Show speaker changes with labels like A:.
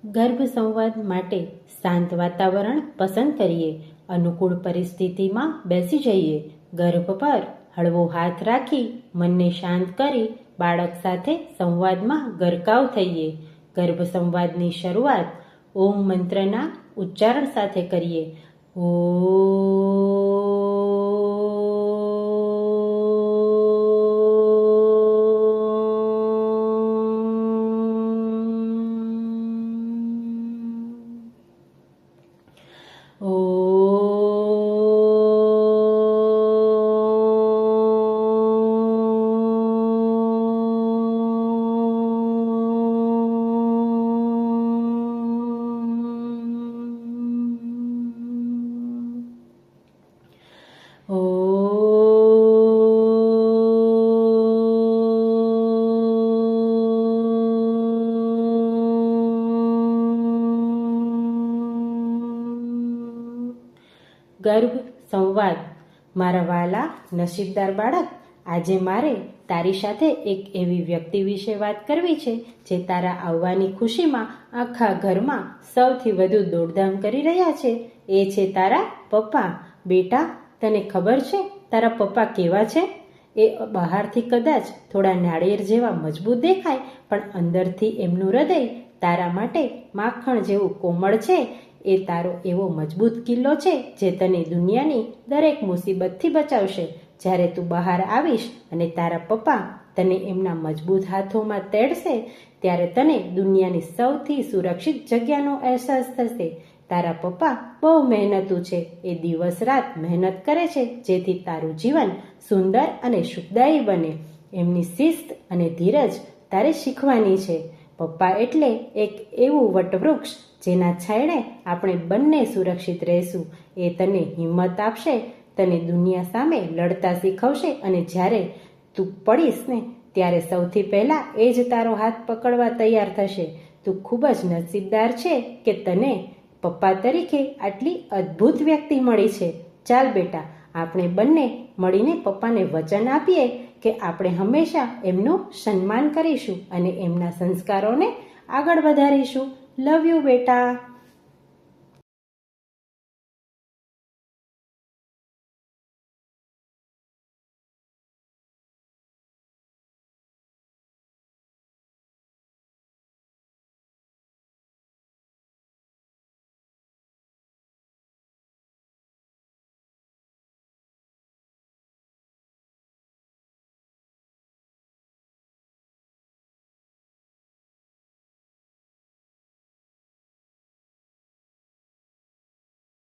A: ગર્ભ સંવાદ માટે શાંત વાતાવરણ પસંદ કરીએ. અનુકૂળ પરિસ્થિતિમાં બેસી જઈએ. ગર્ભ પર હળવો હાથ રાખી મનને શાંત કરી બાળક સાથે સંવાદમાં ગરકાવ થઈએ. ગર્ભ સંવાદની શરૂઆત ઓમ મંત્રના ઉચ્ચારણ સાથે કરીએ. ગર્ભ સંવાદ. મારા વાલા નસીબદાર બાળક, આજે મારે તારી સાથે એક એવી વ્યક્તિ વિશે વાત કરવી છે જે તારા આવવાની ખુશીમાં આખા ઘરમાં સૌથી વધુ દોડધામ કરી રહ્યા છે. એ છે તારા પપ્પા. બેટા, તને ખબર છે તારા પપ્પા કેવા છે? એ બહારથી કદાચ થોડા નાળિયેર જેવા મજબૂત દેખાય, પણ અંદરથી એમનું હૃદય તારા માટે માખણ જેવું કોમળ છે. એ તારો એવો મજબૂત કિલ્લો છે જે તને દુનિયાની દરેક મુસીબતથી બચાવશે. જ્યારે તું બહાર આવીશ અને તારા પપ્પા તને એમના મજબૂત હાથોમાં તેડશે, ત્યારે તને દુનિયાની સૌથી સુરક્ષિત જગ્યાનો અહેસાસ થશે. તારા પપ્પા બહુ મહેનતુ છે. એ દિવસ રાત મહેનત કરે છે જેથી તારું જીવન સુંદર અને સુખદાયી બને. એમની શિસ્ત અને ધીરજ તારે શીખવાની છે. પપ્પા એટલે એક એવું વટવૃક્ષ જેના છાંયડે આપણે બંને સુરક્ષિત રહીશું. એ તને હિંમત આપશે, તને દુનિયા સામે લડતા શીખવશે, અને જ્યારે તું પડીશ ને ત્યારે સૌથી પહેલાં એ જ તારો હાથ પકડવા તૈયાર થશે. તું ખૂબ જ નસીબદાર છે કે તને પપ્પા તરીકે આટલી અદ્ભુત વ્યક્તિ મળી છે. ચાલ બેટા, આપણે બંને મળીને પપ્પાને વચન આપીએ કે આપણે હંમેશા એમનું સન્માન કરીશું અને એમના સંસ્કારોને આગળ વધારીશું. લવ યુ બેટા.